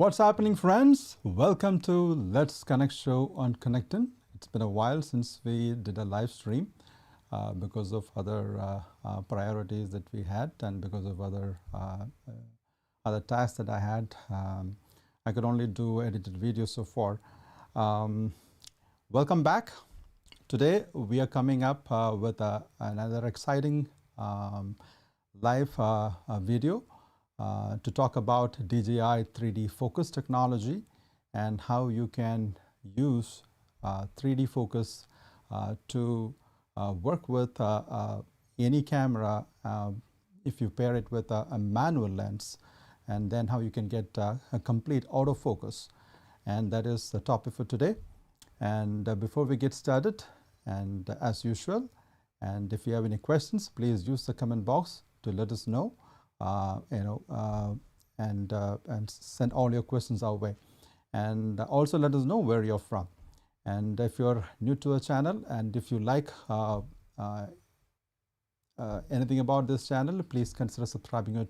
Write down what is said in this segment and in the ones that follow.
What's happening, friends? Welcome to Let's Connect show on KONNECTiN. It's been a while since we did a live stream because of other priorities that we had and because of other tasks that I had. I could only do edited videos so far. Welcome back. Today we are coming up with another exciting live video to talk about DJI 3D focus technology and how you can use 3D focus to work with any camera if you pair it with a manual lens, and then how you can get a complete autofocus. And that is the topic for today. And before we get started, and as usual, and if you have any questions, please use the comment box to let us know. And send all your questions our way, and also let us know where you're from. And if you're new to the channel, and if you like anything about this channel, please consider subscribing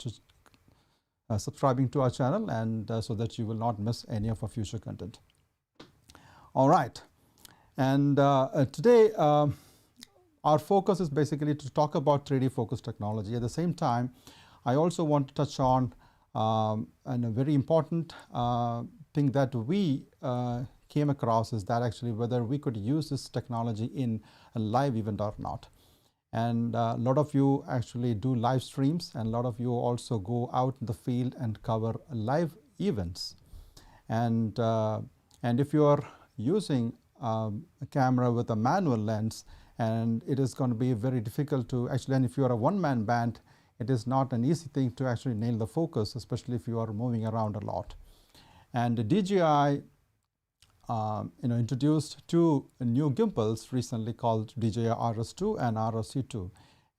to our channel, and so that you will not miss any of our future content. All right, and today our focus is basically to talk about 3D focus technology. At the same time, I also want to touch on and a very important thing that we came across is that actually whether we could use this technology in a live event or not. And a lot of you actually do live streams, and a lot of you also go out in the field and cover live events. And if you are using a camera with a manual lens, and it is going to be very difficult to actually, and if you are a one-man band, it is not an easy thing to actually nail the focus, especially if you are moving around a lot. And the DJI introduced two new gimbals recently called DJI RS2 and RSC2.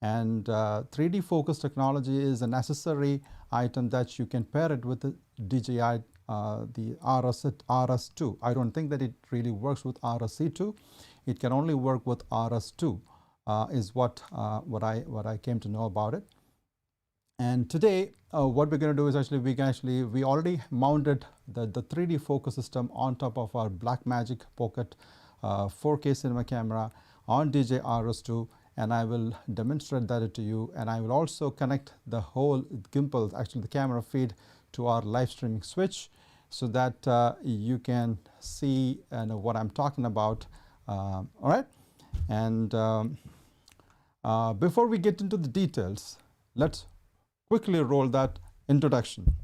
And 3D focus technology is a necessary item that you can pair it with the DJI the RS2. I don't think that it really works with RSC2. It can only work with RS2 is what I came to know about it. And today what we're going to do is actually we already mounted the 3D focus system on top of our Blackmagic Pocket 4K cinema camera on DJI RS2, and I will demonstrate that to you. And I will also connect the whole gimbal, actually the camera feed, to our live streaming switch, so that you can see what I'm talking about. All right, and before we get into the details, let's quickly roll that introduction.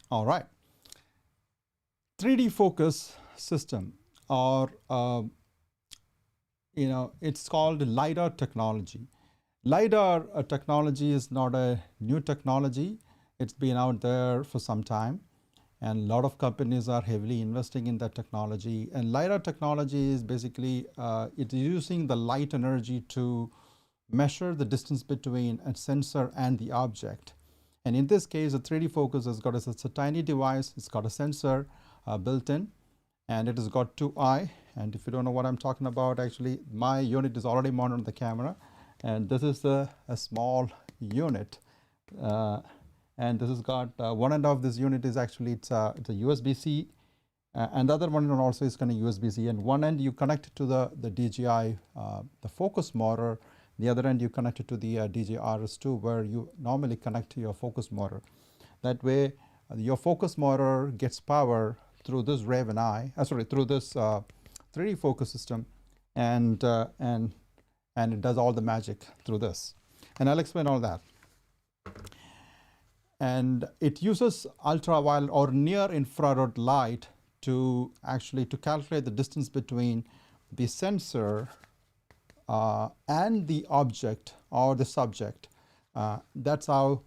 All right, 3D focus system, or it's called LIDAR technology. LIDAR technology is not a new technology. It's been out there for some time, and a lot of companies are heavily investing in that technology. And LIDAR technology is basically it's using the light energy to measure the distance between a sensor and the object. And in this case, the 3D focus has got it's a tiny device. It's got a sensor built in, and it has got two eyes. And if you don't know what I'm talking about, actually my unit is already mounted on the camera, and this is a small unit. And this has got one end of this unit is actually it's a USB-C, and the other one also is kind of USB-C. And one end you connect it to the DJI the focus motor. The other end you connect it to the DJI RS2, where you normally connect to your focus motor. That way, your focus motor gets power through this Raven eye, through this 3D focus system, and it does all the magic through this. And I'll explain all that. And it uses ultraviolet or near infrared light to calculate the distance between the sensor and the object or the subject. That's how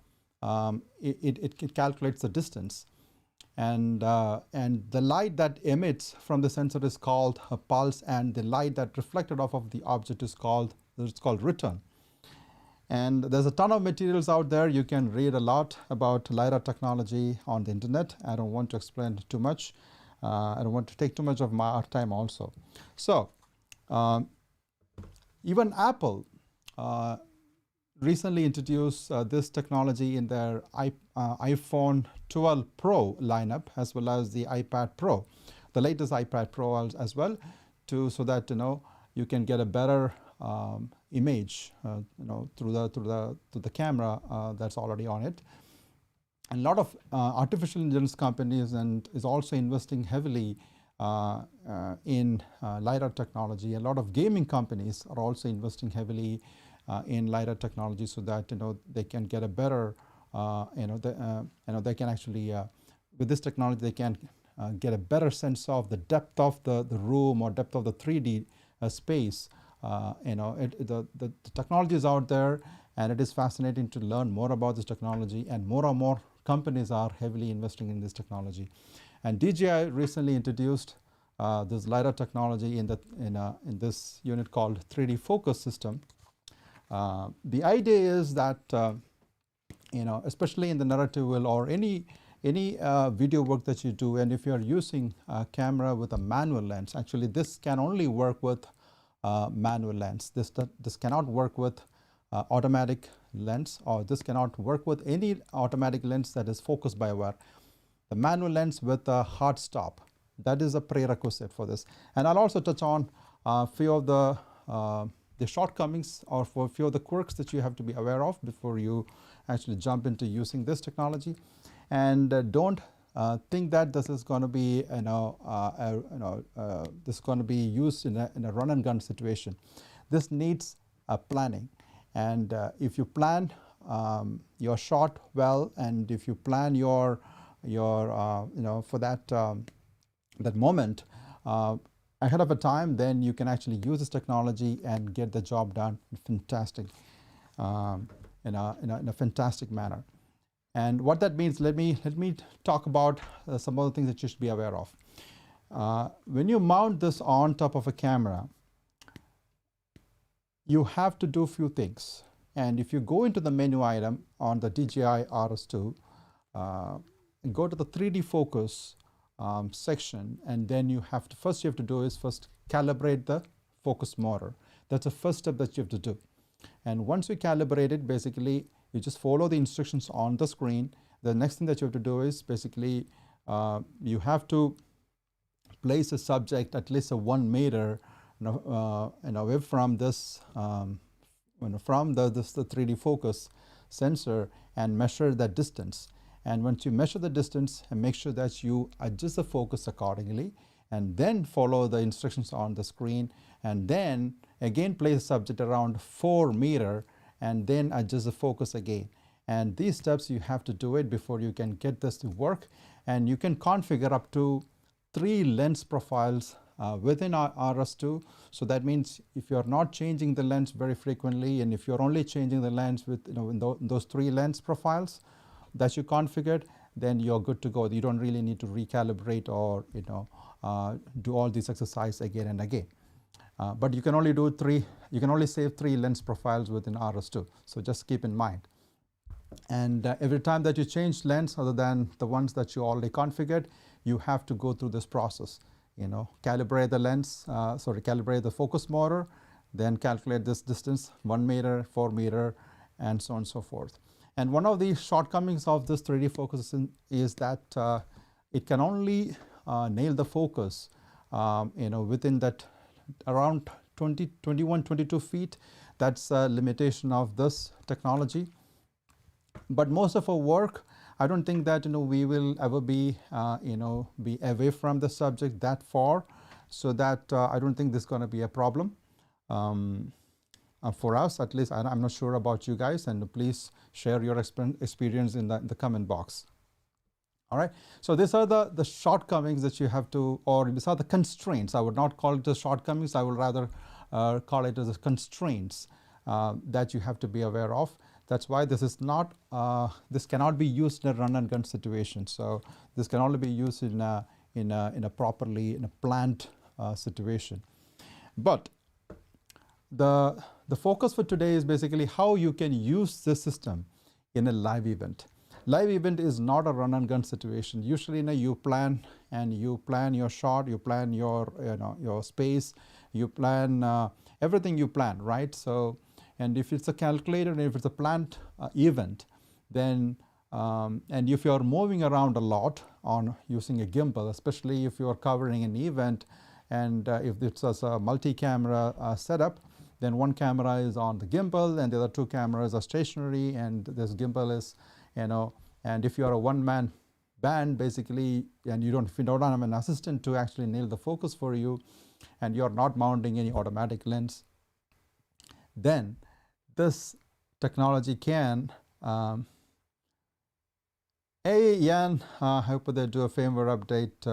it calculates the distance. And the light that emits from the sensor is called a pulse, and the light that reflected off of the object is called return. And there's a ton of materials out there. You can read a lot about LiDAR technology on the internet. I don't want to explain too much. I don't want to take too much of our time also. So even Apple recently introduced this technology in their iPhone 12 Pro lineup, as well as the iPad Pro, the latest iPad Pro as well, so that you can get a better image through the camera that's already on it. And a lot of artificial intelligence companies is also investing heavily in LIDAR technology. A lot of gaming companies are also investing heavily in LIDAR technology, so that they can get a better they can actually with this technology they can get a better sense of the depth of the room or depth of the 3D space. The technology is out there, and it is fascinating to learn more about this technology, and more companies are heavily investing in this technology. And DJI recently introduced this LiDAR technology in this unit called 3D focus system. The idea is that especially in the narrative world or any video work that you do, and if you are using a camera with a manual lens, actually this can only work with manual lens. This cannot work with automatic lens, or this cannot work with any automatic lens that is focused by wire. The manual lens with a hard stop, that is a prerequisite for this. And I'll also touch on a few of the shortcomings, or for a few of the quirks that you have to be aware of before you actually jump into using this technology. And don't think that this is going to be this is going to be used in a run and gun situation. This needs planning, and if you plan your shot well, and if you plan your for that moment ahead of a time, then you can actually use this technology and get the job done fantastic in a fantastic manner. And what that means, let me talk about some of the things that you should be aware of. When you mount this on top of a camera, you have to do a few things. And if you go into the menu item on the DJI RS2, and go to the 3D focus section, and then you have to do is calibrate the focus motor. That's the first step that you have to do. And once you calibrate it, basically you just follow the instructions on the screen. The next thing that you have to do is basically you have to place a subject at least 1 meter away from this from the 3D focus sensor, and measure that distance. And once you measure the distance, and make sure that you adjust the focus accordingly, and then follow the instructions on the screen, and then again place the subject around 4 meter, and then adjust the focus again. And these steps you have to do it before you can get this to work. And you can configure up to 3 lens profiles within our RS2. So that means if you're not changing the lens very frequently, and if you're only changing the lens with in those 3 lens profiles that you configured, then you're good to go. You don't really need to recalibrate or do all these exercises again and again. But you can only do 3. You can only save 3 lens profiles within RS2. So just keep in mind. And every time that you change lens, other than the ones that you already configured, you have to go through this process. Calibrate the lens, calibrate the focus motor, then calculate this distance, 1 meter, 4 meter, and so on and so forth. And one of the shortcomings of this 3D focus is that it can only nail the focus, within that around 21, 22 feet. That's a limitation of this technology. But most of our work, I don't think that we will ever be be away from the subject that far, so that I don't think this is going to be a problem for us, at least. I'm not sure about you guys, and please share your experience in the comment box. All right, so these are the shortcomings that you have to, or these are the constraints. I would not call it the shortcomings, I would rather call it as the constraints that you have to be aware of. That's why this is not, this cannot be used in a run and gun situation. So this can only be used in a properly planned situation. But the focus for today is basically how you can use this system in a live event. live event is not a run and gun situation. Usually, you plan and you plan your shot, you plan your your space, you plan everything you plan, right? So, and if it's a calculator and if it's a planned event, then and if you're moving around a lot on using a gimbal, especially if you're covering an event, and if it's a multi-camera setup, then one camera is on the gimbal and the other two cameras are stationary, and this gimbal is, and if you are a one-man band basically, and if you don't have an assistant to actually nail the focus for you, and you're not mounting any automatic lens, then this technology can Jan, I hope they do a firmware update,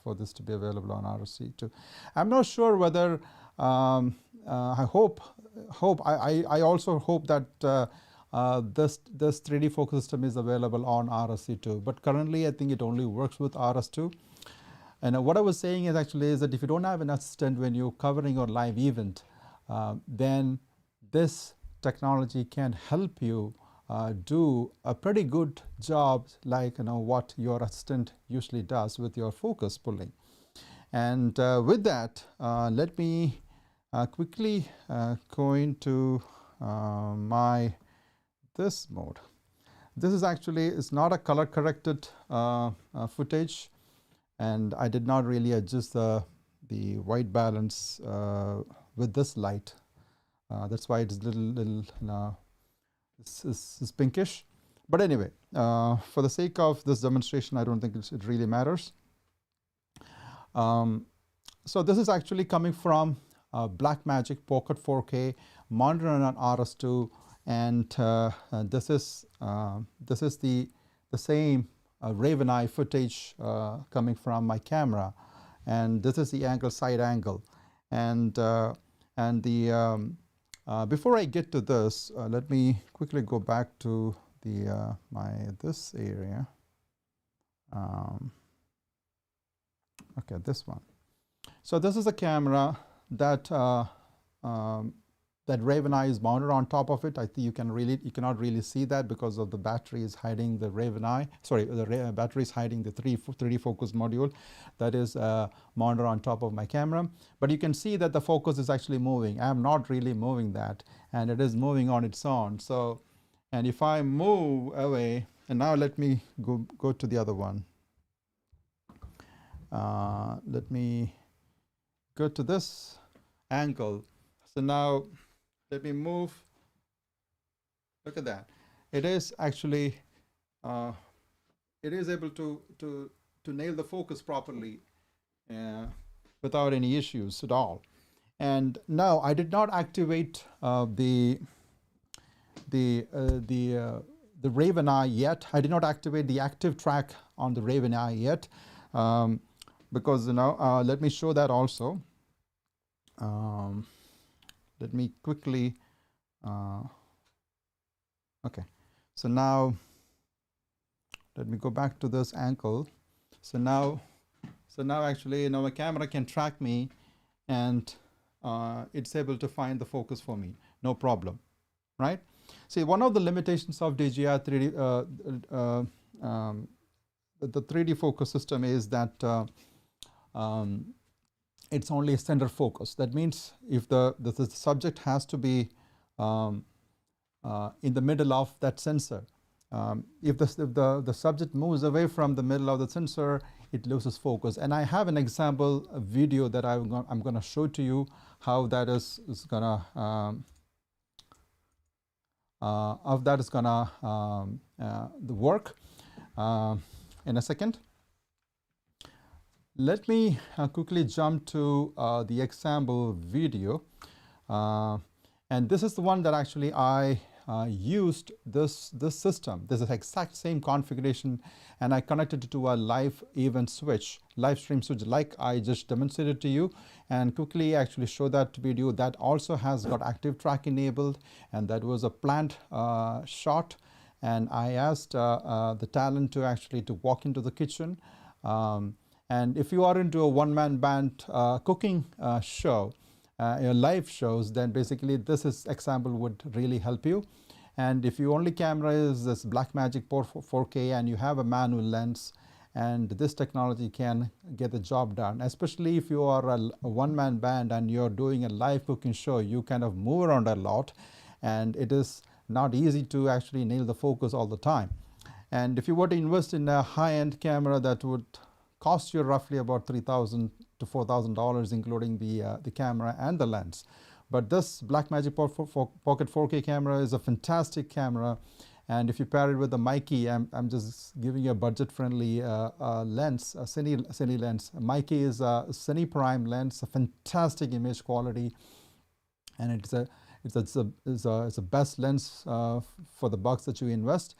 for this to be available on RSC too. I'm not sure whether I also hope that this 3D focus system is available on RSC2, but currently I think it only works with RS2. And what I was saying is that if you don't have an assistant when you're covering your live event, then this technology can help you do a pretty good job, like what your assistant usually does with your focus pulling. And with that, let me quickly go into this mode. This is it's not a color corrected footage, and I did not really adjust the white balance with this light. That's why it's little this is pinkish. But anyway, for the sake of this demonstration, I don't think it really matters. So this is actually coming from Blackmagic Pocket 4K monitor on RS2, and this is the same Raven Eye footage coming from my camera, and this is the angle, side angle, and before I get to this, let me quickly go back to the this area. Okay, this one. So this is a camera that that Raven Eye is mounted on top of it. I think you cannot really see that because of the battery is hiding the Raven Eye. Sorry, the battery is hiding the 3D focus module that is mounted on top of my camera. But you can see that the focus is actually moving. I am not really moving that, and it is moving on its own. So, and if I move away, and now let me go to the other one. Let me go to this angle. So now let me move. Look at that. It is actually it is able to nail the focus properly without any issues at all. And now I did not activate the Raven Eye yet. I did not activate the active track on the Raven Eye yet, because let me show that also. Let me quickly, okay, so now let me go back to this angle. So now actually my camera can track me, and it's able to find the focus for me, no problem, right? See, one of the limitations of DJI 3D, the 3D focus system is that it's only a center focus. That means if the subject has to be in the middle of that sensor, if the subject moves away from the middle of the sensor, it loses focus. And I have an example, a video that I'm going to show to you how that is going to work in a second. Let me quickly jump to the example video, and this is the one that actually I used this system. This is the exact same configuration, and I connected it to a live event switch, live stream switch, like I just demonstrated to you, and quickly actually show that video. That also has got active track enabled, and that was a planned shot. And I asked the talent to actually walk into the kitchen. And if you are into a one-man band cooking show, live shows, then basically this example would really help you. And if your only camera is this Blackmagic 4K and you have a manual lens, and this technology can get the job done, especially if you are a one-man band and you're doing a live cooking show, you kind of move around a lot, and it is not easy to actually nail the focus all the time. And if you were to invest in a high-end camera, that would cost you roughly about $3,000 to $4,000, including the camera and the lens. But this Blackmagic Pocket 4K camera is a fantastic camera. And if you pair it with the Mikey, I'm just giving you a budget-friendly lens, a cine lens. Mikey is a cine prime lens, a fantastic image quality, and it's a best lens for the bucks that you invest.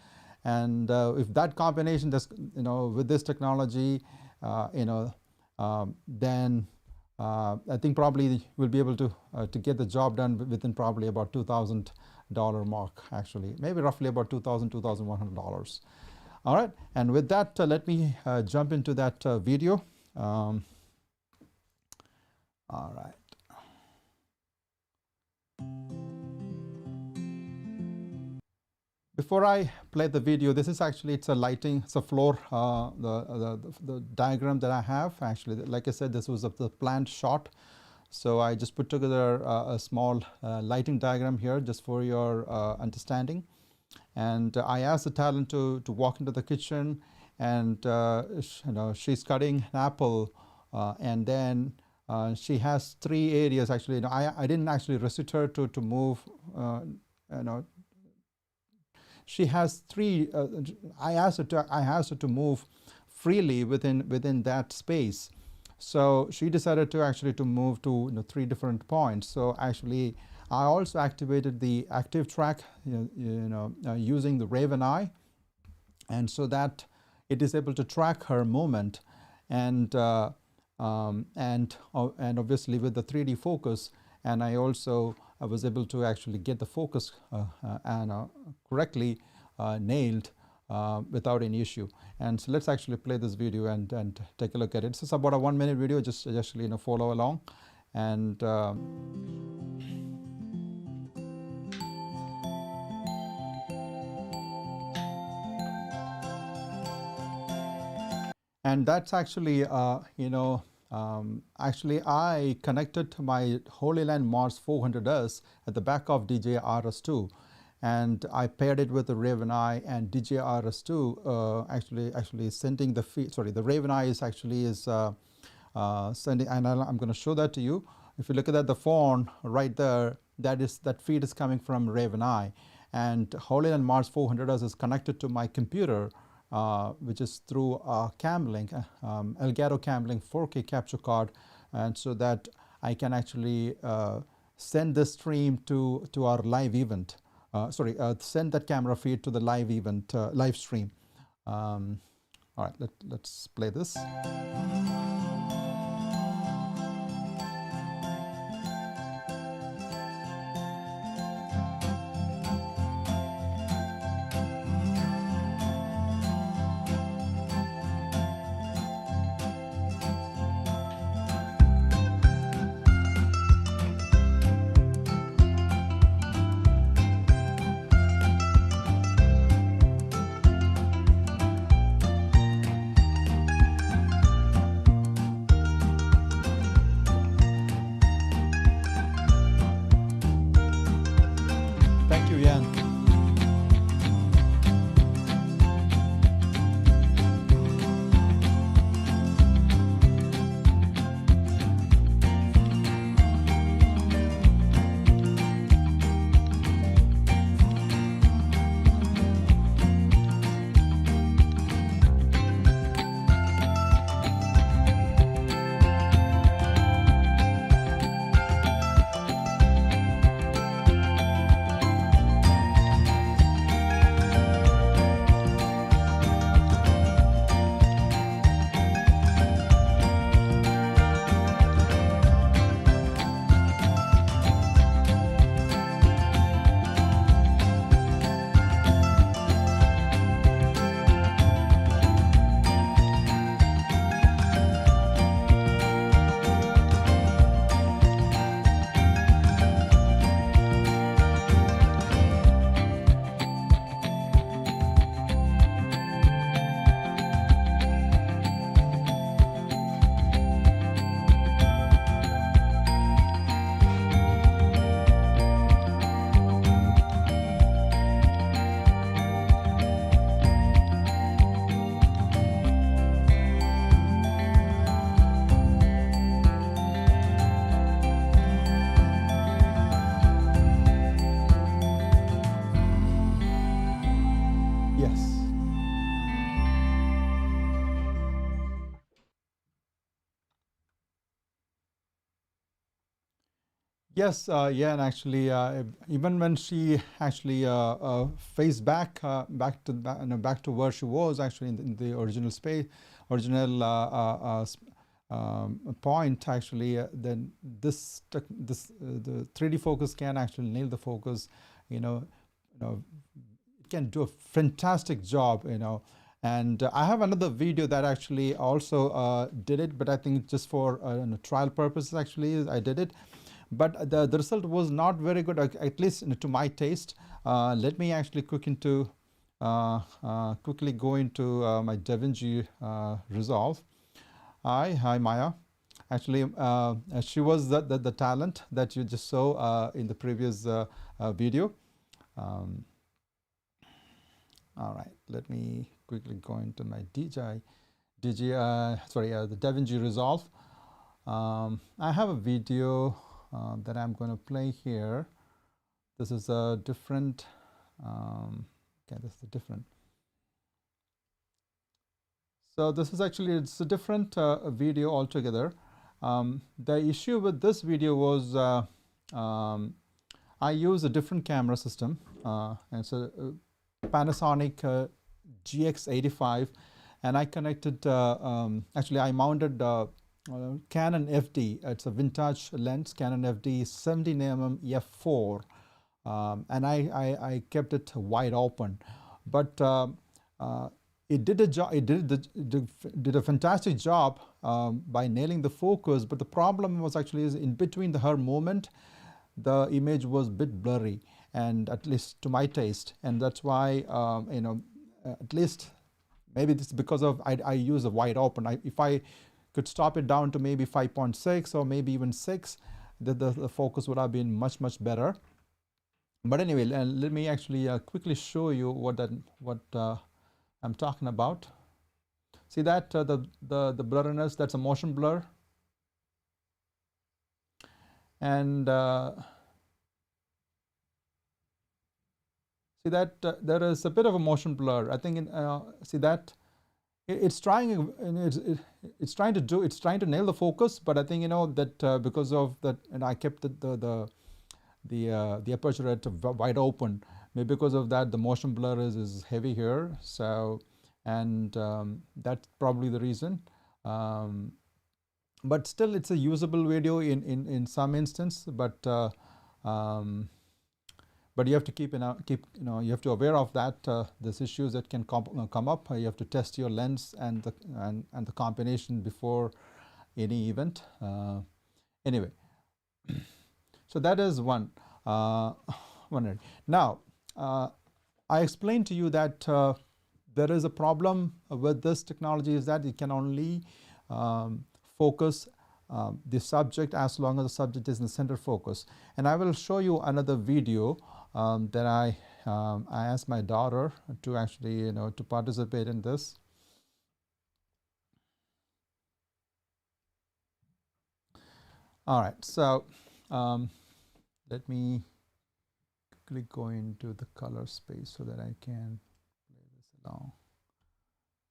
And if that combination, with this technology, then I think probably we'll be able to get the job done within probably about $2,000 mark, actually, maybe roughly about $2,000, $2,100. All right, and with that, let me jump into that video. All right. Before I play the video, this is actually, it's a lighting, it's a floor, the diagram that I have. Actually, like I said, this was the planned shot. So I just put together a small lighting diagram here just for your understanding. And I asked the talent to walk into the kitchen, and she's cutting an apple, and then she has 3 areas. Actually, I didn't actually restrict her to move. She has 3. I asked her to move freely within that space. So she decided to move to 3 different points. So actually, I also activated the active track, using the Raven Eye, and so that it is able to track her movement, and obviously with the 3D focus, and I was able to actually get the focus correctly nailed without any issue. And so let's actually play this video and take a look at it. This is about a 1-minute video. Just actually follow along, and that's actually actually I connected my Holy Land Mars 400S at the back of DJI RS2. And I paired it with the Raven Eye, and DJI RS2 actually sending the feed. Sorry, the Raven Eye is sending, and I'm going to show that to you. If you look at that, the phone right there, that feed is coming from Raven Eye, and Holy Land Mars 400S is connected to my computer, which is through a Camlink, Elgato Camlink 4K capture card, and so that I can actually send this stream to our live event. Send that camera feed to the live event, live stream. All right, let's play this. Yes, yeah, and actually, even when she actually faced back to where she was actually in the original space, original point actually, then the 3D focus can actually nail the focus, you know, it can do a fantastic job, And I have another video that actually also did it, but I think just for trial purposes actually I did it. But the result was not very good, at least to my taste. Let me actually quickly go into my DaVinci Resolve. Hi Maya. Actually, she was the talent that you just saw in the previous video. All right, let me quickly go into my the DaVinci Resolve. I have a video that I'm going to play here. This is a different, okay, this is a different. So this is actually, it's a different video altogether. The issue with this video was I use a different camera system. And it's a Panasonic GX85, and I connected, actually I mounted Canon FD. It's a vintage lens, Canon FD 17mm f4, and I kept it wide open, but it did a job. It did a fantastic job by nailing the focus. But the problem was actually is in between her movement, the image was a bit blurry, and at least to my taste, and that's why at least maybe this is because of I use a wide open. If I could stop it down to maybe 5.6 or maybe even 6, the focus would have been much better. But anyway, let me actually quickly show you what I'm talking about. See that the blurriness, that's a motion blur, and see that there is a bit of a motion blur. I think see that it's trying to nail the focus, but I think that because of that, and I kept the aperture at wide open. Maybe because of that, the motion blur is heavy here. So, and that's probably the reason. But still, it's a usable video in some instance. But you have to you have to aware of that. There's issues that can come up. You have to test your lens and the combination before any event. Anyway, so that is one. Now, I explained to you that there is a problem with this technology is that it can only focus the subject as long as the subject is in the center focus. And I will show you another video that I asked my daughter to actually to participate in this. All right, so let me quickly go into the color space so that I can play this along.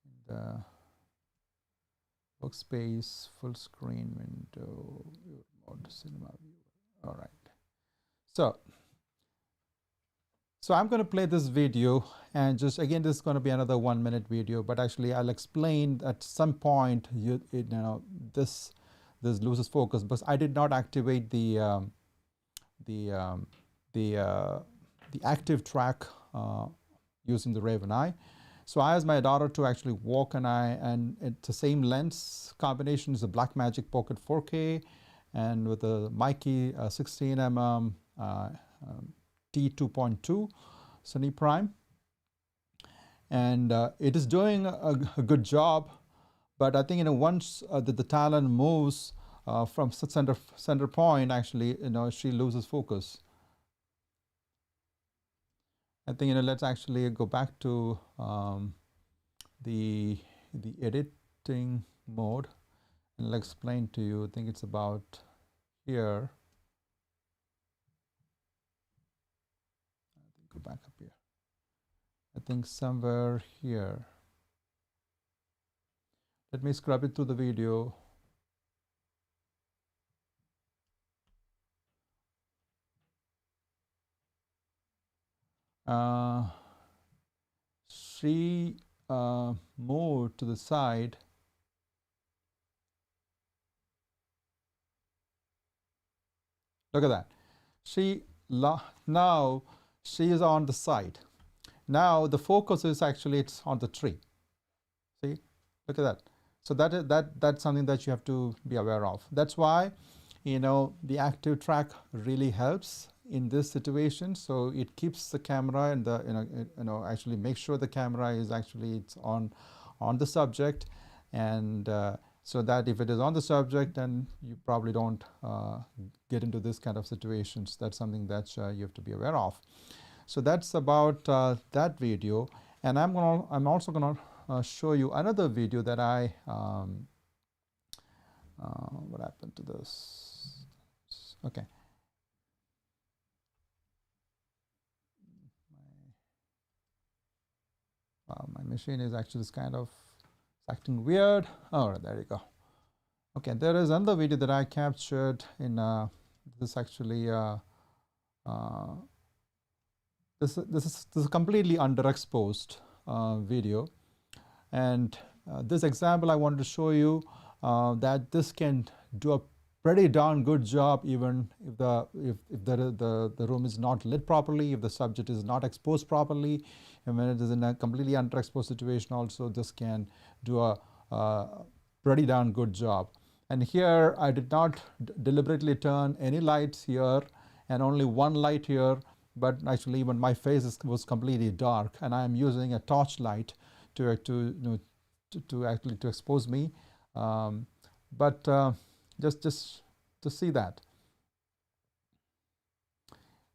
In the workspace, full screen window, mode, cinema viewer. All right. So I'm going to play this video, and just again, this is going to be another 1-minute video, but actually I'll explain at some point this loses focus because I did not activate the active track using the Raven Eye. So I asked my daughter to actually walk an eye, and it's the same lens combination is a Blackmagic Pocket 4K, and with a Mikey 16mm T2.2 Cine Prime, and it is doing a good job. But I think once the talent moves from center point, actually she loses focus. I think let's actually go back to the editing mode, and I'll explain to you. I think it's about here. Go back up here. I think somewhere here. Let me scrub it through the video. She moved to the side. Look at that. Now she is on the side. Now the focus is actually it's on the tree. See, look at that. So that's something that you have to be aware of. That's why, you know, the active track really helps in this situation. So it keeps the camera and the actually make sure the camera is actually it's on the subject, and so that if it is on the subject, then you probably don't get into this kind of situations. That's something that you have to be aware of. So that's about that video, and I'm also gonna show you another video that I what happened to this? Okay. My machine is actually kind of acting weird. All right, there you go. Okay, there is another video that I captured in this actually this is completely underexposed video, and this example I wanted to show you that this can do a pretty darn good job even if the room is not lit properly, if the subject is not exposed properly, and when it is in a completely underexposed situation also, this can do a pretty darn good job. And here I did not deliberately turn any lights here and only one light here, but actually even my face was completely dark, and I am using a torch light to expose me. Just to see that,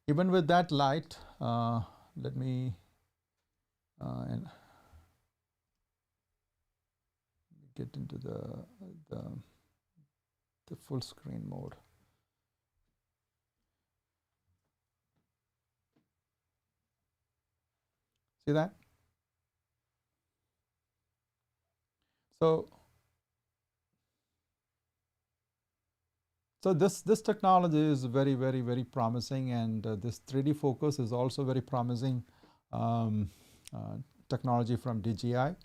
even with that light, let me get into the full screen mode. See that? So this technology is very, very, very promising, and this 3D focus is also very promising technology from DJI.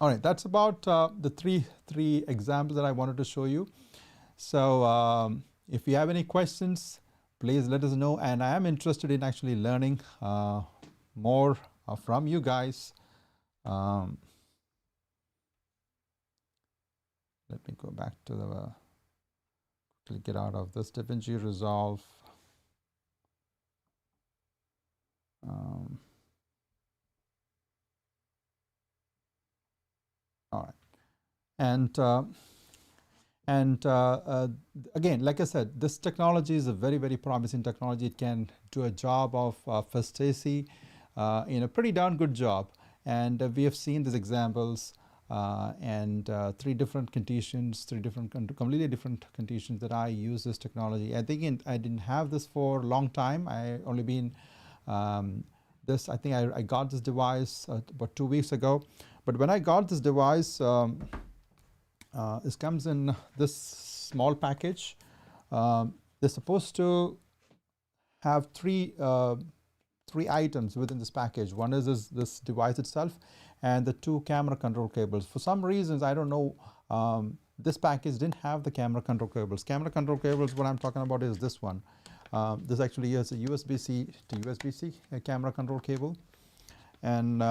All right, that's about the three examples that I wanted to show you. So if you have any questions, please let us know, and I am interested in actually learning more from you guys. Let me go back to the quickly get out of this DaVinci Resolve. All right, and again, like I said, this technology is a very, very promising technology. It can do a job of first AC in a pretty darn good job. And we have seen these examples and three different conditions, completely different conditions that I use this technology. I think I didn't have this for a long time. I only been this. I think I got this device about 2 weeks ago. But when I got this device, this comes in this small package. They're supposed to have three items within this package. One is this device itself, and the 2 camera control cables. For some reasons, I don't know, this package didn't have the camera control cables. Camera control cables, what I'm talking about is this one. This actually is a USB-C to USB-C camera control cable, and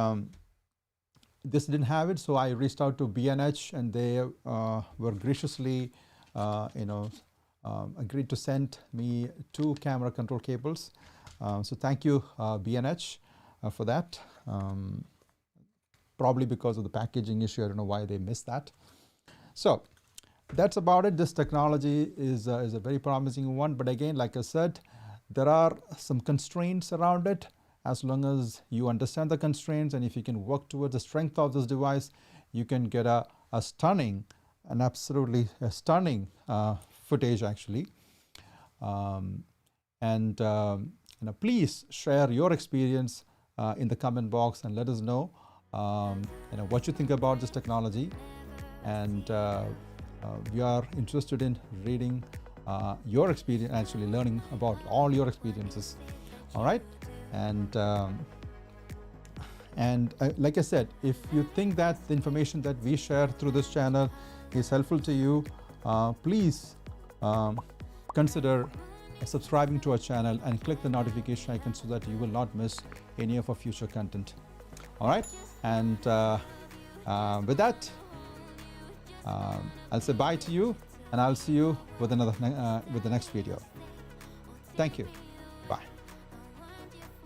this didn't have it, so I reached out to B&H, and they were graciously agreed to send me 2 camera control cables. So thank you, B&H, for that. Probably because of the packaging issue, I don't know why they missed that. So that's about it. This technology is a very promising one, but again, like I said, there are some constraints around it. As long as you understand the constraints, and if you can work towards the strength of this device, you can get a stunning, an absolutely stunning footage actually. Please share your experience in the comment box and let us know what you think about this technology. And we are interested in reading your experience, actually learning about all your experiences. All right, and like I said, if you think that the information that we share through this channel is helpful to you, please consider subscribing to our channel and click the notification icon so that you will not miss any of our future content. All right, and with that, I'll say bye to you, and I'll see you with the next video. Thank you.